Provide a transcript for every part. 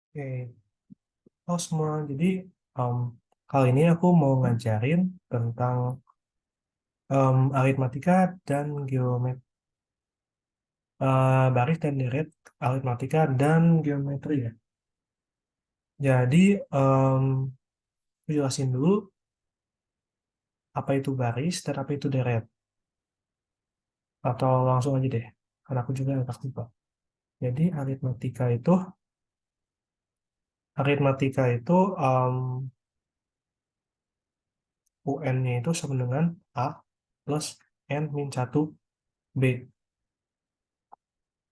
Oke, halo semua. Jadi um, kali ini aku mau ngajarin tentang aritmatika dan geometri, baris dan deret aritmatika dan geometri ya. Jadi aku jelasin dulu apa itu baris dan apa itu deret. Atau langsung aja deh, karena aku juga agak lupa. Jadi aritmatika itu UN-nya itu sama dengan A plus N min 1 B.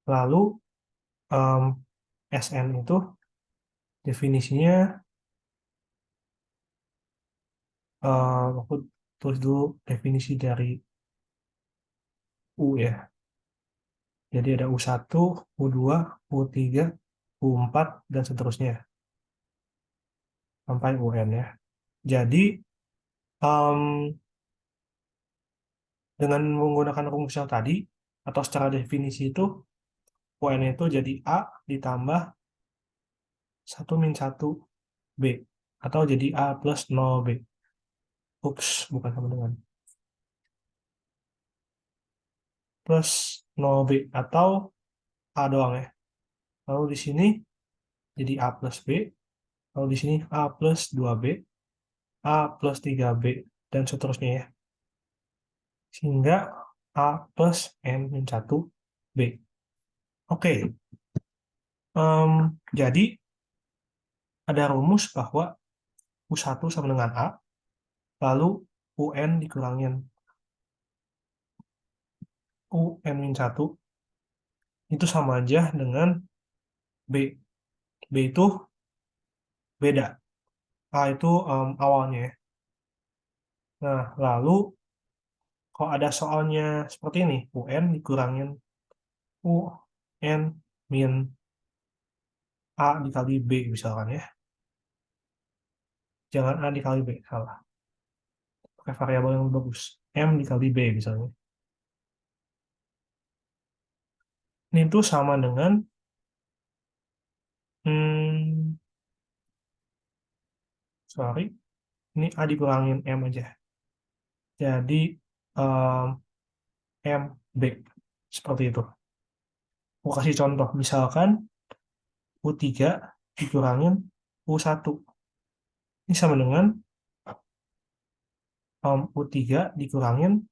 Lalu em, SN itu definisinya, aku tulis dulu definisi dari U ya. Jadi ada U1, U2, U3, U4, dan seterusnya sampai UN ya. Jadi em, dengan menggunakan rumus yang tadi atau secara definisi itu UN itu jadi A ditambah 1 min 1 B atau jadi A plus 0 B. Ups, bukan sama dengan plus 0 B atau A doang ya. Lalu di sini jadi A plus B, lalu di sini A plus 2B, A plus 3B, dan seterusnya ya. Sehingga A plus N min 1 B. Oke, jadi ada rumus bahwa U1 sama dengan A, lalu UN dikurangin UN min 1, itu sama aja dengan B. B itu beda. A itu awalnya ya. Nah, lalu kalau ada soalnya seperti ini, UN dikurangin UN min A dikali B misalkan ya. Jangan A dikali B, salah. Pakai variabel yang bagus. M dikali B misalnya. Ini tuh sama dengan, hmm, sorry, ini A dikurangin M aja. Jadi M, B. Seperti itu. Aku kasih contoh, misalkan U3 dikurangin U1. Ini sama dengan U3 dikurangin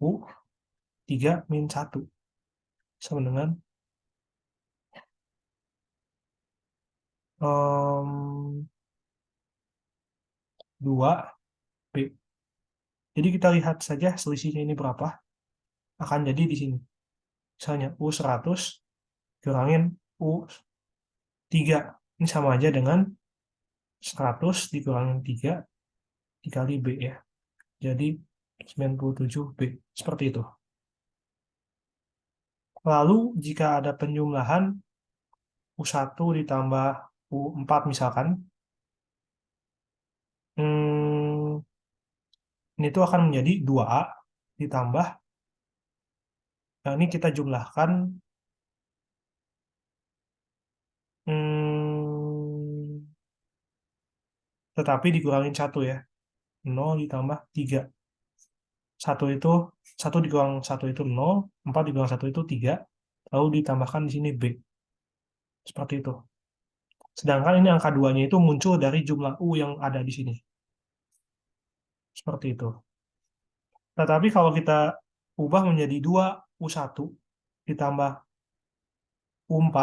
U3 min 1. Sama dengan 2B. Jadi kita lihat saja selisihnya ini berapa. Akan jadi di sini. Misalnya U100 kurangin U3. Ini sama aja dengan 100 dikurangin 3 dikali B ya. Jadi 97B. Seperti itu. Lalu jika ada penjumlahan U1 ditambah U4 misalkan, hmm, ini tuh akan menjadi 2A ditambah, nah ini kita jumlahkan, hmm, tetapi dikurangin 1 ya. 0 ditambah 3. 1 dikurang 1 itu 0, 4 dikurang 1 itu 3, lalu ditambahkan di sini B. Seperti itu. Sedangkan ini angka 2-nya itu muncul dari jumlah U yang ada di sini. Seperti itu. Tetapi kalau kita ubah menjadi 2 U1 ditambah U4,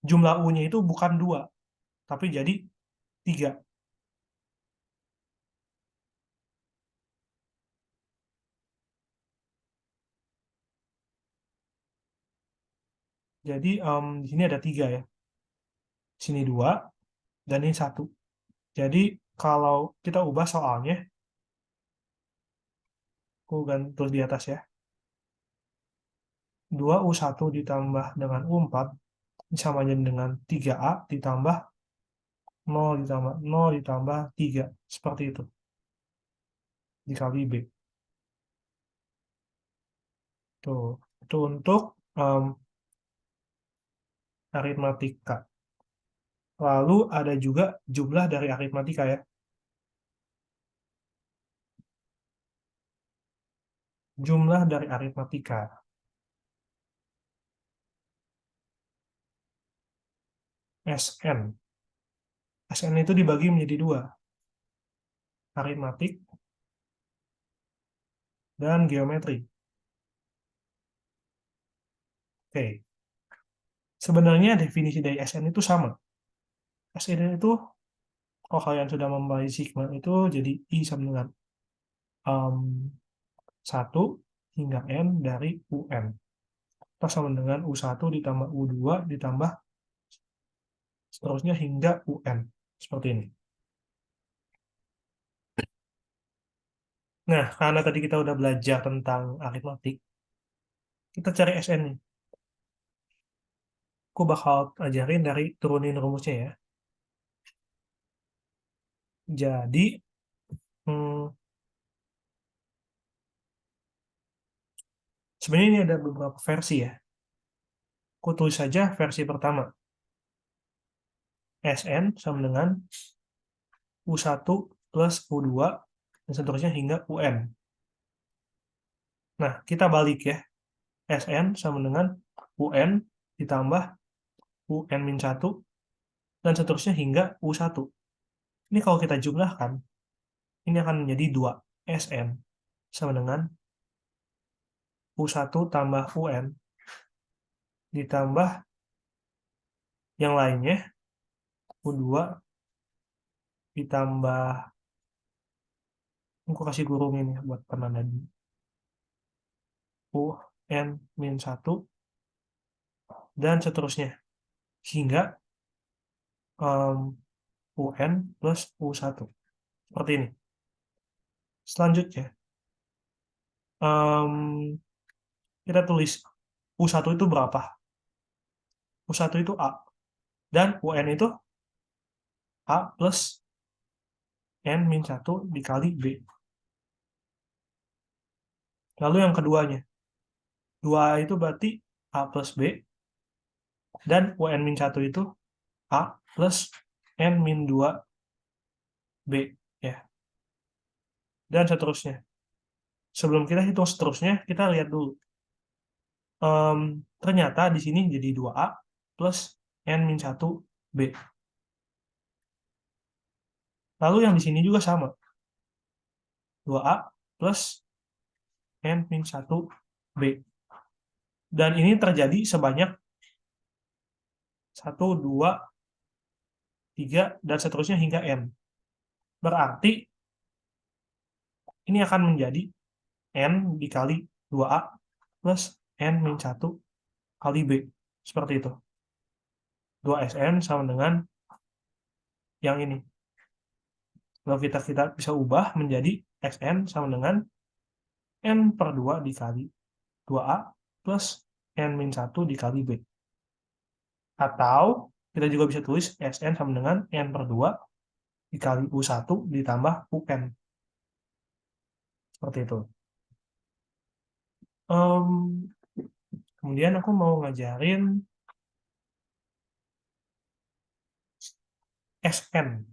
jumlah U-nya itu bukan 2, tapi jadi 3. Jadi di sini ada 3 ya. Sini 2, dan ini 1. Jadi kalau kita ubah soalnya, aku tulis di atas ya. 2U1 ditambah dengan U4 ini sama aja dengan 3A ditambah 0 ditambah 3. Seperti itu. Dikali B. Tuh. Itu untuk aritmatika. Lalu ada juga jumlah dari aritmatika ya. Jumlah dari aritmatika. SN. SN itu dibagi menjadi dua. Aritmatik dan geometri. Oke. Sebenarnya definisi dari SN itu sama. SN itu, kalau kalian sudah membagi sigma itu, jadi I sama dengan 1 hingga N dari UN. Atau sama dengan U1 ditambah U2 ditambah seterusnya hingga UN. Seperti ini. Nah, karena tadi kita udah belajar tentang aritmatik, kita cari SN nih. Aku bakal ajarin dari turunin rumusnya ya. Jadi, hmm, sebenarnya ini ada beberapa versi ya. Aku tulis saja versi pertama. SN sama dengan U1 plus U2 dan seterusnya hingga UN. Nah, kita balik ya. SN sama dengan UN ditambah UN-1 dan seterusnya hingga U1. Ini kalau kita jumlahkan, ini akan menjadi 2 SN sama dengan U1 tambah UN ditambah yang lainnya U2 ditambah, aku kasih kurungin ya buat penanda UN-1 dan seterusnya hingga UN plus U1 seperti ini. Selanjutnya kita tulis U1 itu berapa? U1 itu A dan UN itu A plus N-1 dikali B. Lalu yang keduanya, 2A itu berarti A plus B, dan UN-1 itu A plus N-2 B. Ya. Dan seterusnya. Sebelum kita hitung seterusnya, kita lihat dulu. Ternyata di sini jadi 2A plus N-1 B. Lalu yang di sini juga sama. 2A plus N-1 B. Dan ini terjadi sebanyak 1, 2, 3, dan seterusnya hingga N. Berarti ini akan menjadi N dikali 2A plus N-1 kali B. Seperti itu. 2SN sama dengan yang ini. Lalu kita bisa ubah menjadi SN sama dengan N per 2 dikali 2A plus N-1 dikali B. Atau kita juga bisa tulis SN sama dengan N per 2 dikali U1 ditambah UN. Seperti itu. Kemudian aku mau ngajarin SN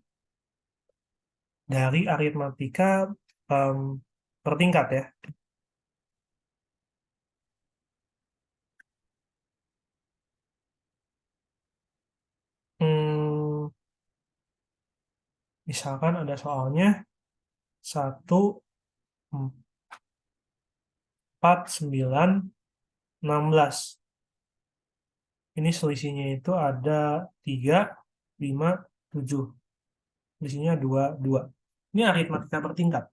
dari aritmatika bertingkat ya. Misalkan ada soalnya 1, 4, 9, 16. Ini selisihnya itu ada 3, 5, 7. Selisihnya 2, 2. Ini aritmatika bertingkat.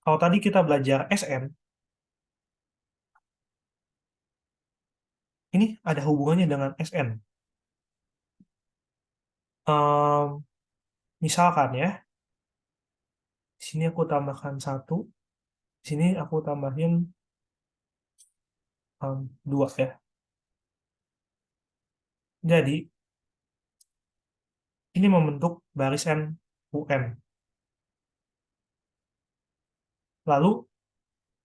Kalau tadi kita belajar SN, ini ada hubungannya dengan SN. Misalkan ya, di sini aku tambahkan 1, di sini aku tambahin 2 ya. Jadi, ini membentuk barisan UN. Lalu,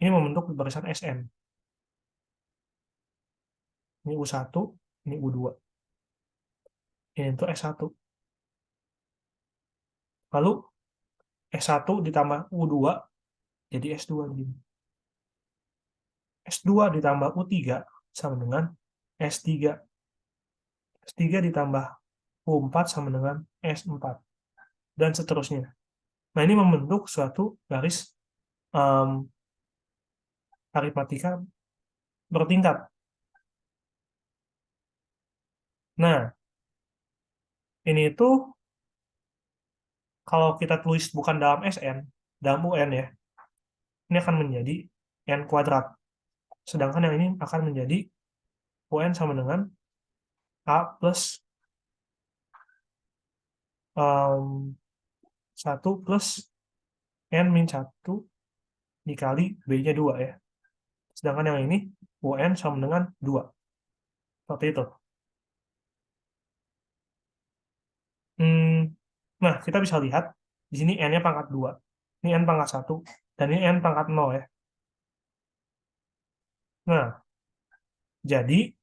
ini membentuk barisan SN. Ini U1, Ini U2. Ini untuk S1. Lalu S1 ditambah U2 jadi S2 begini. S2 ditambah U3 sama dengan S3. S3 ditambah U4 sama dengan S4. Dan seterusnya. Nah, ini membentuk suatu garis aritmatika bertingkat. Nah, ini itu kalau kita tulis bukan dalam SN, dalam UN ya, ini akan menjadi N kuadrat. Sedangkan yang ini akan menjadi UN sama dengan A plus 1 plus N min 1 dikali B-nya 2 ya. Sedangkan yang ini UN sama dengan 2. Seperti itu. Nah, kita bisa lihat di sini N-nya pangkat 2. Ini N pangkat 1 dan ini N pangkat 0 ya. Nah, jadi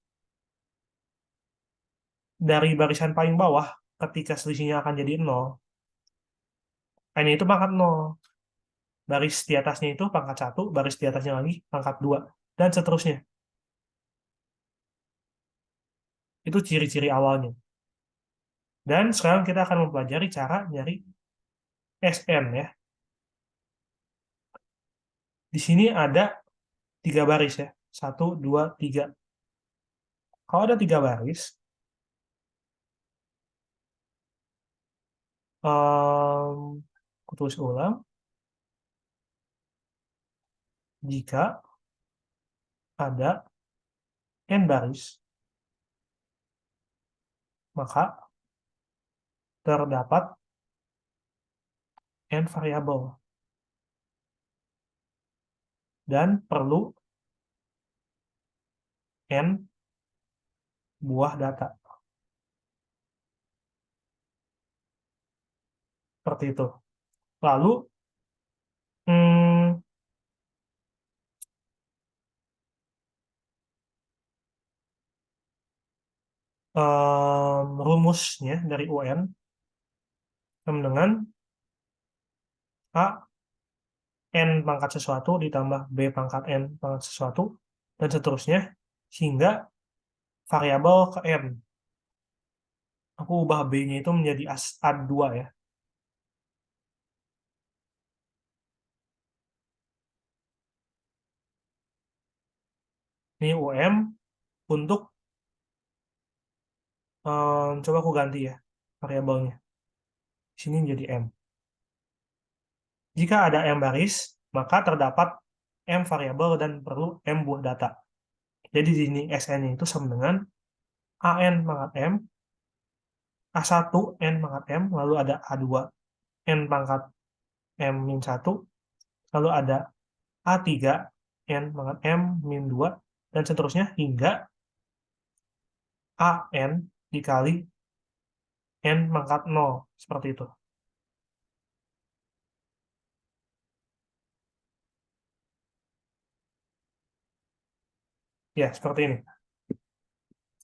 dari barisan paling bawah ketika selisihnya akan jadi 0, N itu pangkat 0. Baris di atasnya itu pangkat 1, baris di atasnya lagi pangkat 2, dan seterusnya. Itu ciri-ciri awalnya. Dan sekarang kita akan mempelajari cara nyari SN ya. Di sini ada 3 baris ya. 1, 2, 3. Kalau ada 3 baris, aku tulis ulang. Jika ada N baris, maka terdapat N variabel. Dan perlu N buah data. Seperti itu. Lalu, rumusnya dari UN sama dengan A N pangkat sesuatu ditambah B pangkat N pangkat sesuatu, dan seterusnya, hingga variabel ke N. Aku ubah B-nya itu menjadi A2 ya. Ini UM untuk, coba aku ganti ya variabelnya. Di sini menjadi M. Jika ada M baris, maka terdapat M variabel dan perlu M buah data. Jadi di sini SN itu sama dengan AN pangkat M, A1 N pangkat M, lalu ada A2 N pangkat M min 1, lalu ada A3 N pangkat M min 2, dan seterusnya hingga AN dikali N pangkat 0. Seperti itu. Ya, seperti ini.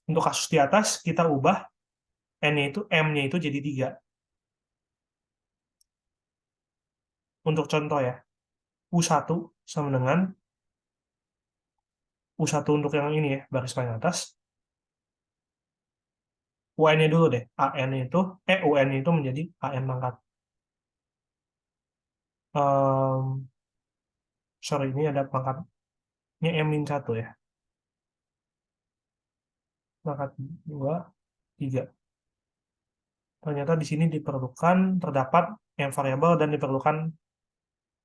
Untuk kasus di atas, kita ubah N-nya itu, M-nya itu jadi 3. Untuk contoh ya, U1 sama dengan U1 untuk yang ini ya, baris paling atas. UN-nya dulu deh. UN-nya itu, UN-nya itu menjadi AN pangkat. Sorry, ini ada pangkatnya M-1 ya. Pangkat 2, 3. Ternyata di sini diperlukan, terdapat M variabel dan diperlukan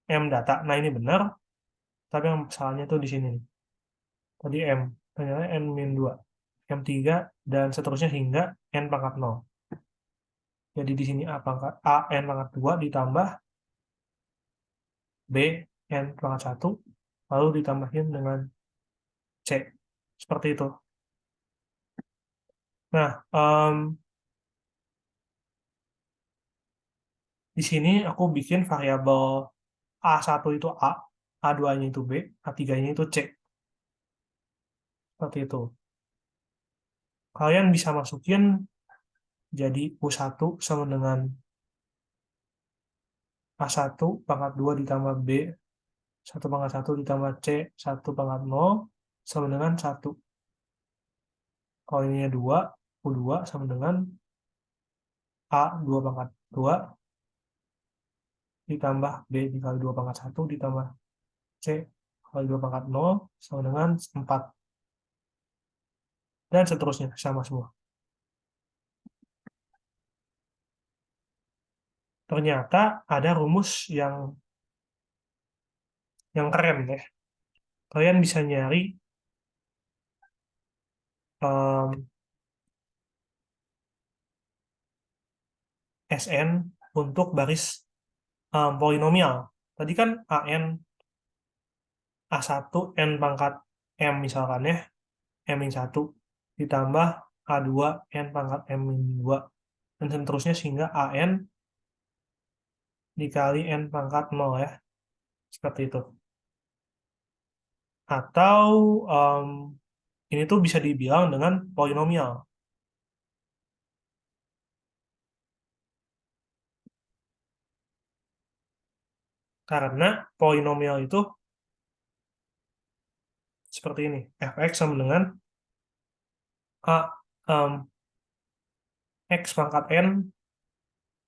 M data. Nah, ini benar, tapi yang salahnya tuh di sini. Tadi M, ternyata N-2, M3, dan seterusnya hingga N pangkat 0. Jadi di sini A N pangkat 2 ditambah B N pangkat 1, lalu ditambahin dengan C. Seperti itu. Nah, di sini aku bikin variabel A1 itu A, A2-nya itu B, A3-nya itu C. Seperti itu. kalian bisa masukin jadi U1 sama dengan A1 pangkat 2 ditambah B 1 pangkat 1 ditambah C 1 pangkat 0 sama dengan 1. Kalau ininya 2, U2 sama dengan A 2 pangkat 2 ditambah B dikali 2 pangkat 1 ditambah C kali 2 pangkat 0 sama dengan 4. Dan seterusnya, sama semua. Ternyata ada rumus yang keren ya. Kalian bisa nyari um, Sn untuk baris polinomial. Tadi kan An A1 N pangkat M misalkan ya, M-1 ditambah A2 N pangkat M-2 dan seterusnya sehingga An dikali N pangkat 0 ya, seperti itu. Atau ini tuh bisa dibilang dengan polinomial. Karena polinomial itu seperti ini. Fx sama dengan A X pangkat N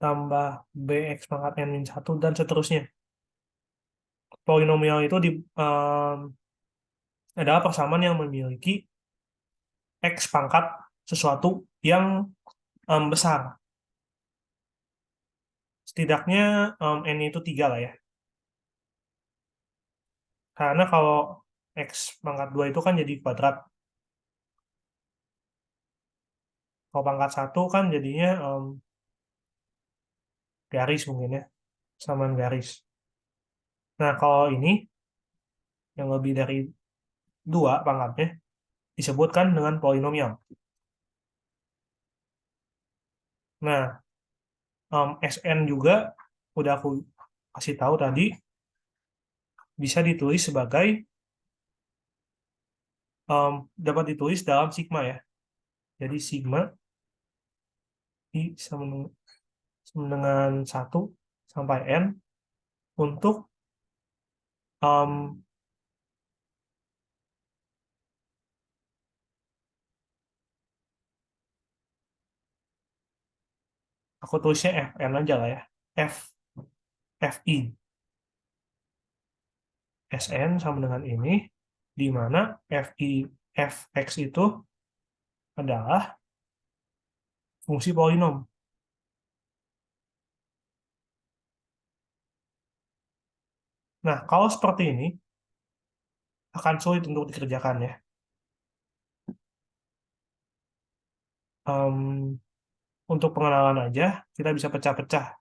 tambah Bx pangkat N-1 dan seterusnya. Polinomial itu adalah persamaan yang memiliki X pangkat sesuatu yang besar. Setidaknya N itu 3 lah ya. Karena kalau X pangkat 2 itu kan jadi kuadrat. Kalau pangkat 1 kan jadinya garis mungkin ya. Samaan garis. Nah, kalau ini yang lebih dari 2 pangkatnya disebutkan dengan polinomial. Nah, Sn juga udah aku kasih tahu tadi bisa ditulis sebagai dapat ditulis dalam sigma ya. Jadi sigma I sama dengan 1 sampai N untuk um, aku tulisnya Fn aja lah ya. F Fi Sn sama dengan ini di mana Fx itu adalah fungsi polinom. Nah, kalau seperti ini akan sulit untuk dikerjakan ya. Um, untuk pengenalan aja kita bisa pecah-pecah.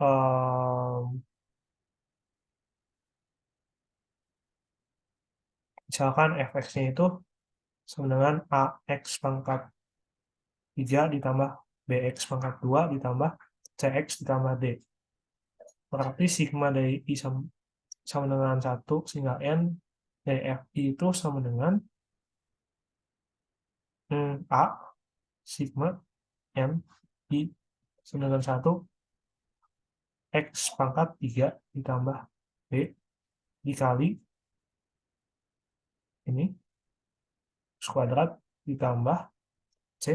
Um, misalkan fx-nya itu sama dengan ax pangkat 3 ditambah bx pangkat 2 ditambah cx ditambah d. Berarti sigma dari i sama dengan 1 sehingga n dari fi itu sama dengan a sigma n i sama dengan 1 x pangkat 3 ditambah b dikali ini kuadrat ditambah c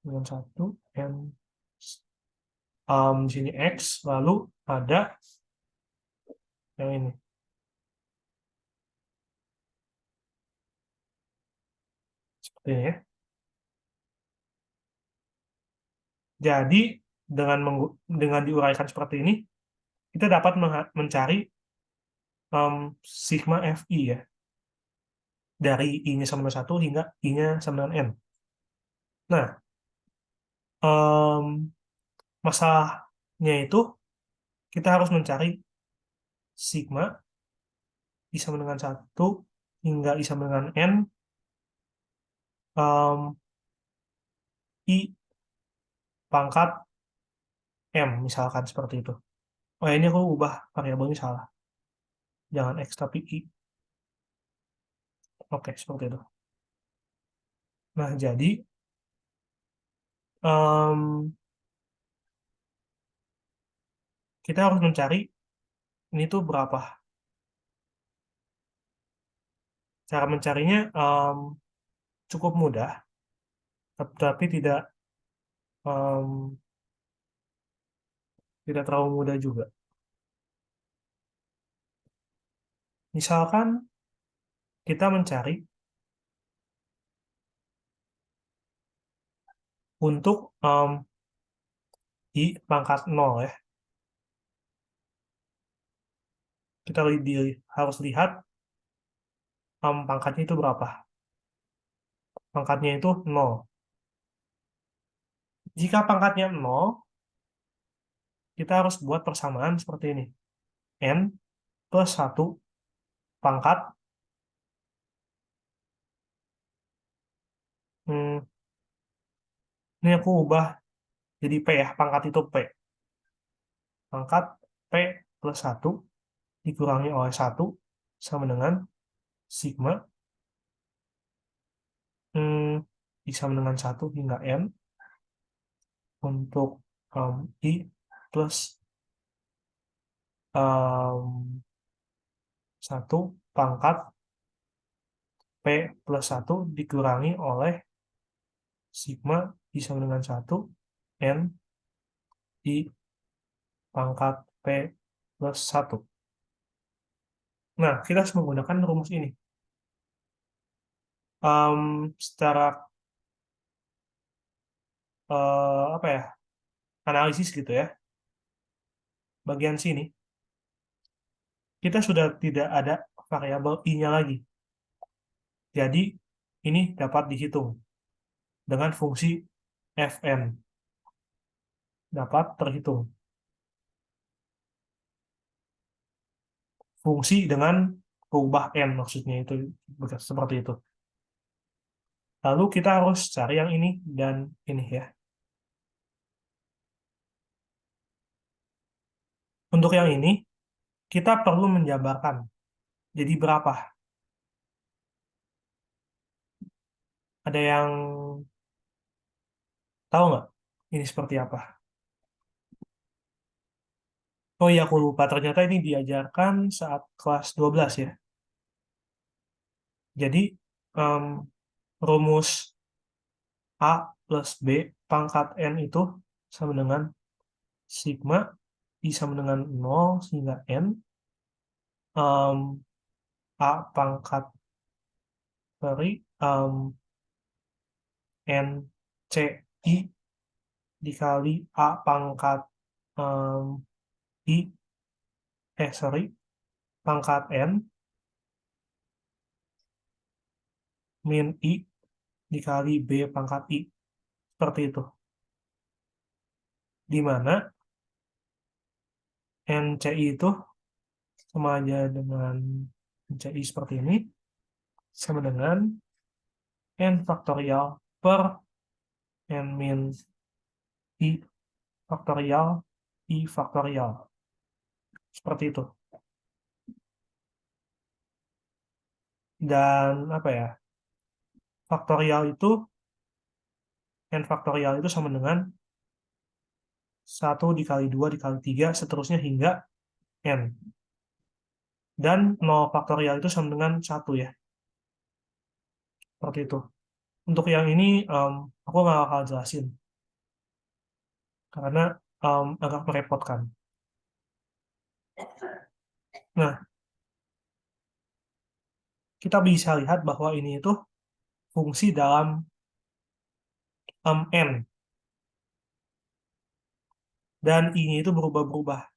dengan 1 n di sini x lalu ada yang ini seperti ini ya. Jadi dengan diuraikan seperti ini kita dapat mencari sigma fi ya dari i-nya sama dengan 1 hingga i-nya sama dengan n. Nah, masalahnya itu kita harus mencari sigma i sama dengan 1 hingga i sama dengan n i pangkat m misalkan seperti itu. Oh ini aku ubah variabelnya salah. Jangan x tapi i. Oke, seperti itu. Nah, jadi em, kita harus mencari ini tuh berapa. Cara mencarinya cukup mudah, tapi em, tidak terlalu mudah juga. Misalkan kita mencari untuk di pangkat 0 ya. Kita harus lihat pangkatnya itu berapa. Pangkatnya itu 0. Jika pangkatnya 0, kita harus buat persamaan seperti ini. N plus 1 pangkat, hmm, ini aku ubah jadi P ya, pangkat itu P. Pangkat P plus 1 dikurangi oleh 1 sama dengan sigma, hmm, sama dengan 1 hingga N untuk I plus 1 pangkat P plus 1 dikurangi oleh sigma I sama dengan 1 N I pangkat P plus 1. Nah, kita harus menggunakan rumus ini. Secara apa ya, analisis gitu ya, bagian sini, kita sudah tidak ada variabel I-nya lagi. Jadi, ini dapat dihitung dengan fungsi Fn. Dapat terhitung. Fungsi dengan berubah N maksudnya itu seperti itu. Lalu kita harus cari yang ini dan ini ya. Untuk yang ini, kita perlu menjabarkan. Jadi berapa? Ada yang tahu nggak ini seperti apa? Oh iya, aku lupa. Ternyata ini diajarkan saat kelas 12 ya. Jadi, em, rumus A plus B pangkat N itu sama dengan sigma I sama dengan 0 sehingga N A pangkat dari N C I dikali A pangkat em, I sorry, pangkat N min I dikali B pangkat I. Seperti itu. Di mana NCI itu sama aja dengan NCI seperti ini, sama dengan N faktorial per N min I faktorial I faktorial. Seperti itu. Dan apa ya, faktorial itu, N faktorial itu sama dengan 1 dikali 2 dikali 3 seterusnya hingga N. Dan 0 faktorial itu sama dengan 1 ya. Seperti itu. Untuk yang ini aku nggak bakal jelasin. Karena agak merepotkan. Nah, kita bisa lihat bahwa ini itu fungsi dalam N. Dan ini itu berubah-berubah.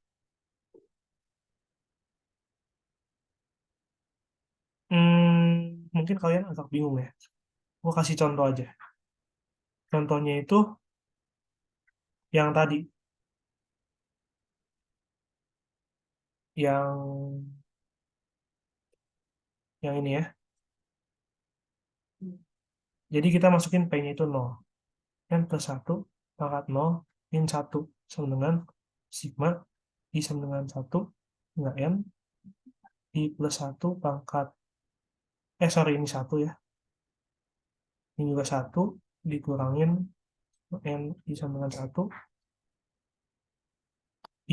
Mungkin kalian agak bingung ya. Aku kasih contoh aja. Contohnya itu yang tadi. Yang ini ya. Jadi kita masukin P-nya itu 0. N plus 1 pangkat 0 min 1 sama dengan sigma I sama dengan 1 hingga N I plus 1 pangkat sorry, ini 1 ya. Ini juga 1, dikurangin N I sama dengan 1,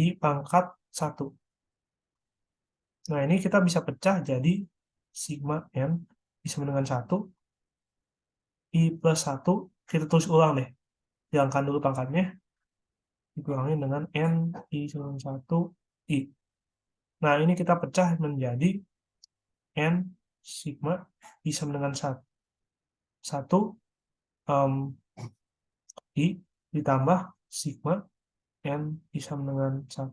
I pangkat 1. Nah, ini kita bisa pecah jadi sigma N I sama dengan 1, I plus 1, kita tulis ulang deh. Hilangkan dulu pangkatnya, dikurangin dengan N I sama dengan 1, I. Nah, ini kita pecah menjadi N sigma I sama dengan 1, I ditambah sigma N I sama dengan 1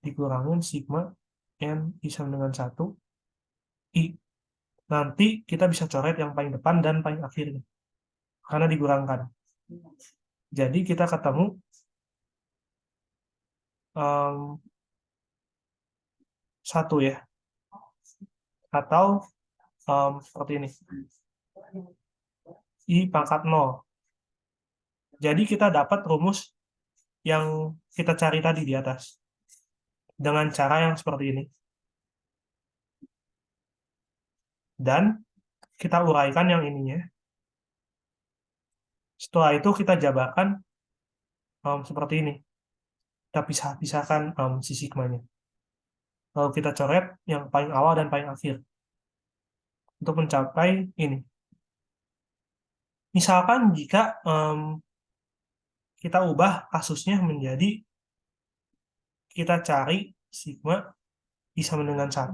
dikurangin sigma N I sama dengan 1, I. Nanti kita bisa coret yang paling depan dan paling akhirnya, karena dikurangkan. Jadi kita ketemu 1 ya, atau seperti ini, I pangkat 0. Jadi kita dapat rumus yang kita cari tadi di atas, dengan cara yang seperti ini. Dan kita uraikan yang ininya. Setelah itu kita jabarkan seperti ini. Kita pisah-pisahkan si sigmanya. Lalu kita coret yang paling awal dan paling akhir untuk mencapai ini. Misalkan jika kita ubah kasusnya menjadi kita cari sigma I sama dengan 1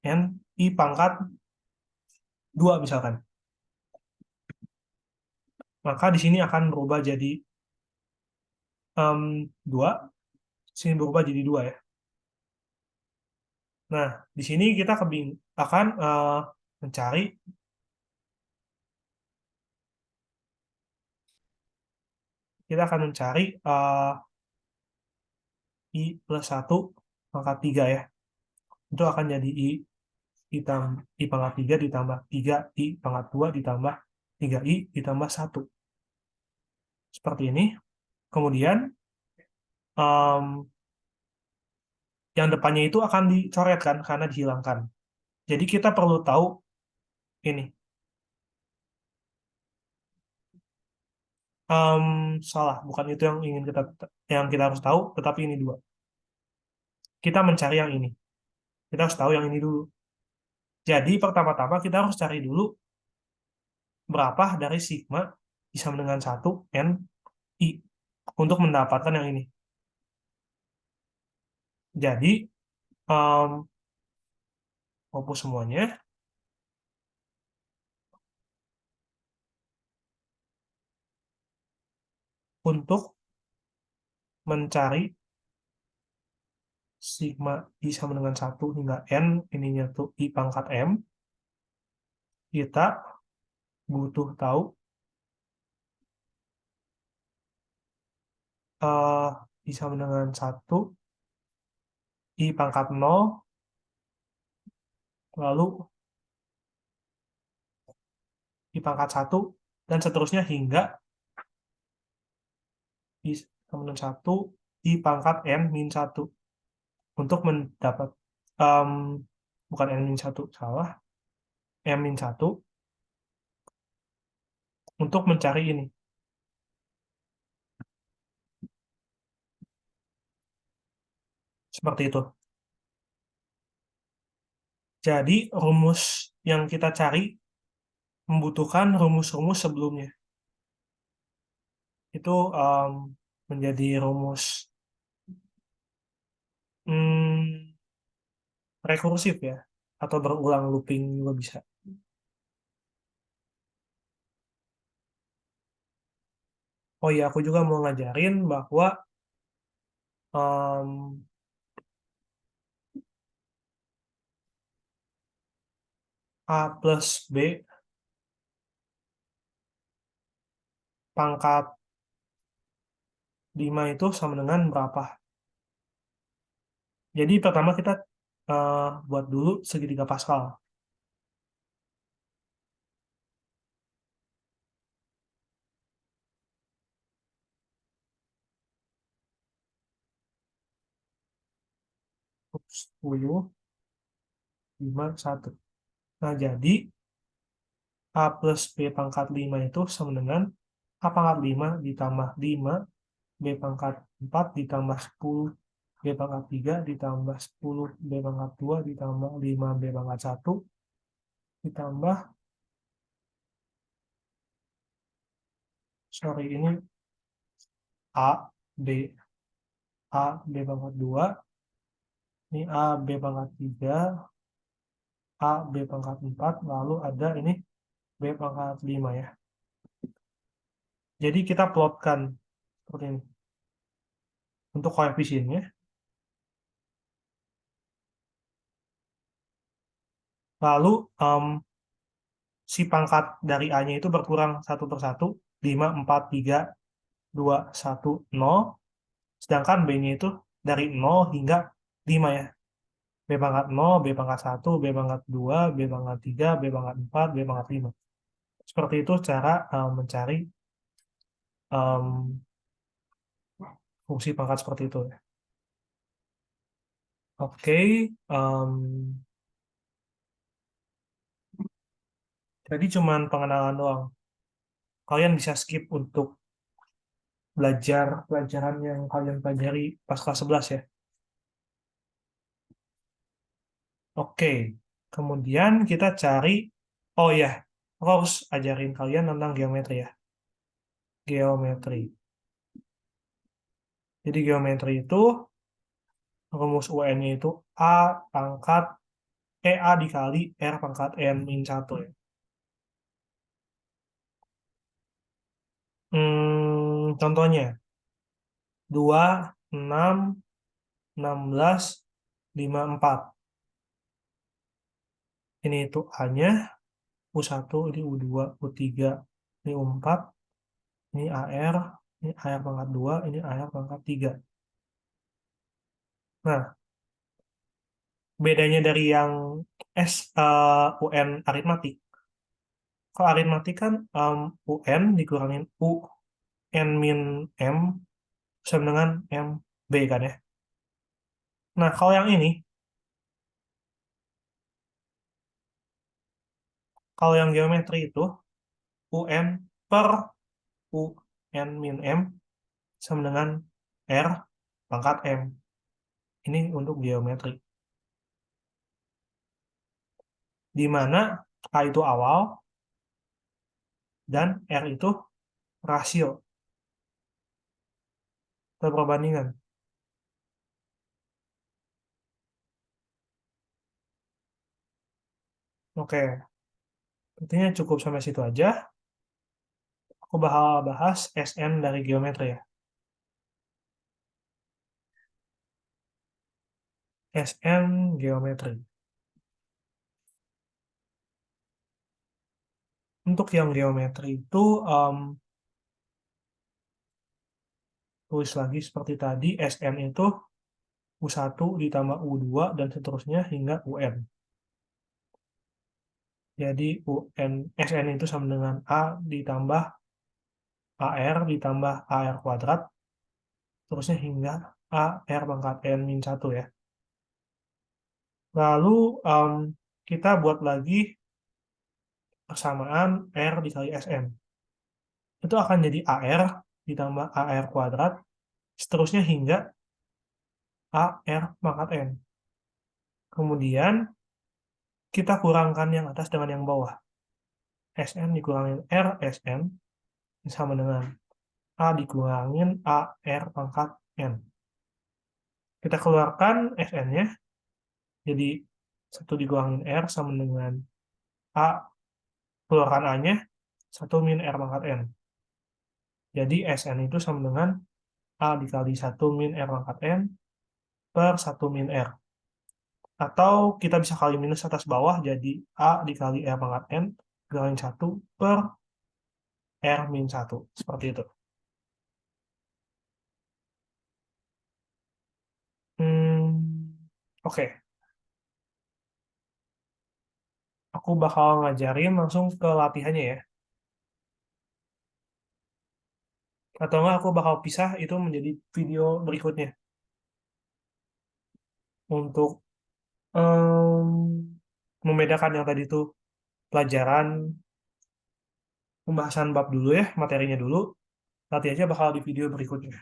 N I pangkat 2 misalkan. Maka di sini akan berubah jadi 2, sini berubah jadi 2 ya. Nah, di sini kita akan mencari I plus 1 pangkat 3 ya. Itu akan jadi I pangkat 3 ditambah 3 I pangkat 2 ditambah 3I ditambah 1. Seperti ini. Kemudian yang depannya itu akan dicoretkan karena dihilangkan. Jadi kita perlu tahu ini. Salah, bukan itu yang kita harus tahu, tetapi ini 2. Kita mencari yang ini. Kita harus tahu yang ini dulu. Jadi pertama-tama kita harus cari dulu berapa dari sigma I sama dengan 1 N I untuk mendapatkan yang ini. Jadi hapus semuanya. Untuk mencari sigma I sama dengan 1 hingga N, ininya tuh I pangkat M, kita butuh tahu I sama dengan 1, I pangkat 0, lalu I pangkat 1, dan seterusnya hingga I sama dengan 1, I pangkat N min 1. Untuk mendapat, bukan N min 1, salah, M min 1, untuk mencari ini. Seperti itu. Jadi rumus yang kita cari membutuhkan rumus-rumus sebelumnya. Itu menjadi rumus rekursif ya, atau berulang looping juga bisa. Oh iya, aku juga mau ngajarin bahwa A plus B pangkat 5 itu sama dengan berapa. Jadi pertama kita buat dulu segitiga Pascal. Ups, 10, 5, 1. Nah, jadi A plus B pangkat 5 itu sama dengan A pangkat 5 ditambah 5, B pangkat 4 ditambah 10, B pangkat 3 ditambah 10, B pangkat 2 ditambah 5, B pangkat 1 ditambah, sorry, ini A, B, A, B pangkat 2, ini A, B pangkat 3, A, B pangkat 4, lalu ada ini B pangkat 5 ya. Jadi kita plotkan seperti ini. Untuk koefisiennya, lalu si pangkat dari A-nya itu berkurang satu per satu, 5, 4, 3, 2, 1, 0, sedangkan B-nya itu dari 0 hingga 5 ya. B pangkat 0, B pangkat 1, B pangkat 2, B pangkat 3, B pangkat 4, B pangkat 5. Seperti itu cara mencari em, fungsi pangkat seperti itu ya. Oke, jadi cuman pengenalan doang. Kalian bisa skip untuk belajar pelajaran yang kalian pelajari pas kelas 11 ya. Oke, kemudian kita cari, oh ya, aku harus ajarin kalian tentang geometri ya. Geometri. Jadi geometri itu, rumus UN-nya itu A pangkat, A dikali R pangkat N min 1 ya. Contohnya, 2, 6, 16, 5, 4. Ini itu A-nya, U1, ini U2, U3, ini U4, ini AR, ini AR pangkat 2, ini AR pangkat 3. Nah, bedanya dari yang UN aritmatik. Kalau aritmatik kan UN dikurangin UN min M sama dengan MB kan ya. Nah, kalau yang ini, kalau yang geometri itu UN per UN min M sama dengan R pangkat M. Ini untuk geometri. Di mana A itu awal dan R itu rasio atau perbandingan. Oke, intinya cukup sampai situ aja. Aku bakal bahas SN dari geometri ya. SN geometri. Untuk yang geometri itu tulis lagi seperti tadi, SN itu U1 ditambah U2 dan seterusnya hingga UN. Jadi SN itu sama dengan A ditambah AR ditambah AR kuadrat, terusnya hingga AR pangkat N min 1 ya. Lalu kita buat lagi persamaan R dikali SN. Itu akan jadi AR ditambah AR kuadrat, seterusnya hingga AR pangkat N. Kemudian kita kurangkan yang atas dengan yang bawah. SN dikurangin R SN sama dengan A dikurangin AR pangkat N. Kita keluarkan SN-nya, jadi 1 dikurangin R sama dengan A, keluarkan A-nya, 1 min R pangkat N. Jadi SN itu sama dengan A dikali 1 min R pangkat N per 1 min R. Atau kita bisa kali minus atas bawah, jadi A dikali R pangkat N dikali 1 per R min 1. Seperti itu. Oke. Aku bakal ngajarin langsung ke latihannya ya. Atau enggak aku bakal pisah itu menjadi video berikutnya. Untuk em, membedakan yang tadi itu pelajaran pembahasan bab dulu ya, materinya dulu. Nanti aja bakal di video berikutnya.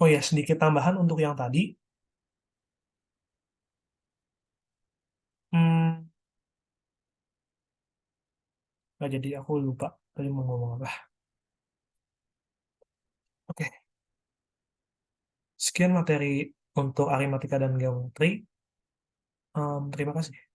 Oh ya, sedikit tambahan untuk yang tadi. Hmm, nggak jadi aku lupa tadi mau ngomong apa. Oke, sekian materi untuk aritmatika dan geometri. Terima kasih.